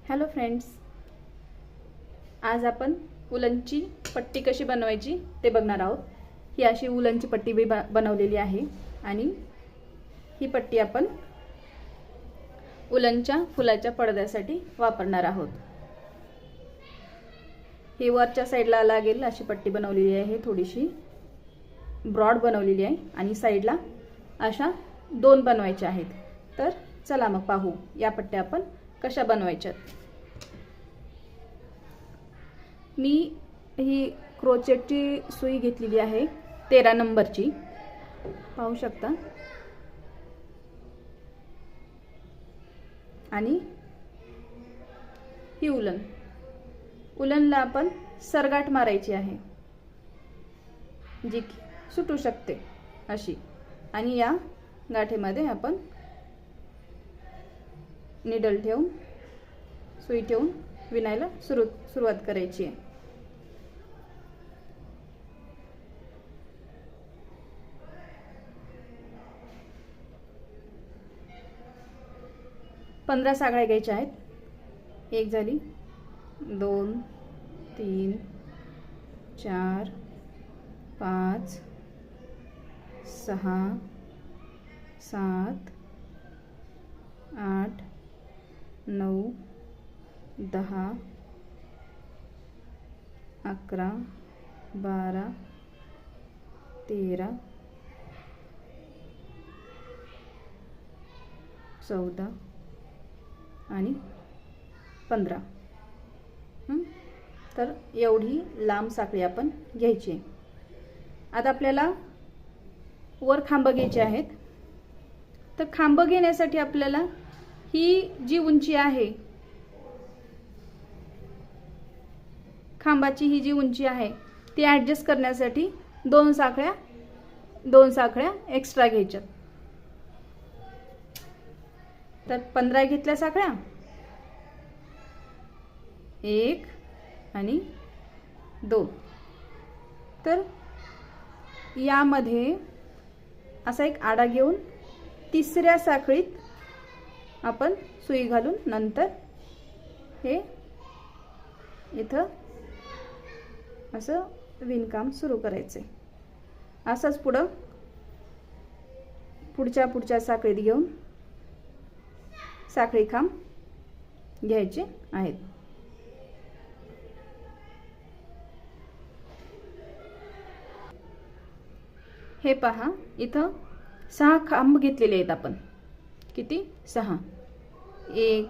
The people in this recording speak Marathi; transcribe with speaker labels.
Speaker 1: हॅलो फ्रेंड्स, आज आपण उलनची पट्टी कशी बनवायची ते बघणार आहोत। ही अशी उलनची पट्टी बनवलेली आहे आणि ही पट्टी आपण उलनच्या फुलाच्या पडद्यासाठी वापरणार आहोत। ही वरच्या साईडला लागेल अशी पट्टी बनवलेली आहे, थोडीशी ब्रॉड बनवलेली आहे आणि साईडला अशा दोन बनवायच्या आहेत। तर चला मग पाहू या पट्ट्या आपण कशा बनवायच्या। मी ही क्रोचेटची सुई घेतलेली आहे 13 नंबरची, पाहू शकता। आणि ही उलनला आपण सरगाठ मारायची आहे, जी सुटू शकते अशी। आणि या गाठीमध्ये आपण निडल ठेवून सुई ठेवून विणायला सुरुवात करायची आहे। पंधरा सागळ्या घ्यायच्या आहेत। एक झाली, 2 3 4 5 6 7 8 9 10 11 12 13 14 आणि 15। तर एवढी लांब साखळी आपण घ्यायची आहे। आता आपल्याला वर खांब घ्यायचे आहेत। तर खांब घेण्यासाठी आपल्याला ही जी उंची आहे, खांबाची ही जी उंची आहे ती ॲडजस्ट करण्यासाठी दोन साखळ्या एक्स्ट्रा घ्यायच्या। तर 15 घेतल्या साखळ्या, 1 आणि 2। तर यामध्ये असा एक आडा घेऊन तिसऱ्या साखळीत आपण सुई घालून नंतर हे इथं असं विणकाम सुरू करायचे। असंच पुढच्या साखळीत घेऊन साखळी खांब घ्यायचे आहेत। हे पहा, इथं 6 खांब घेतलेले आहेत आपण। किती? 6। 1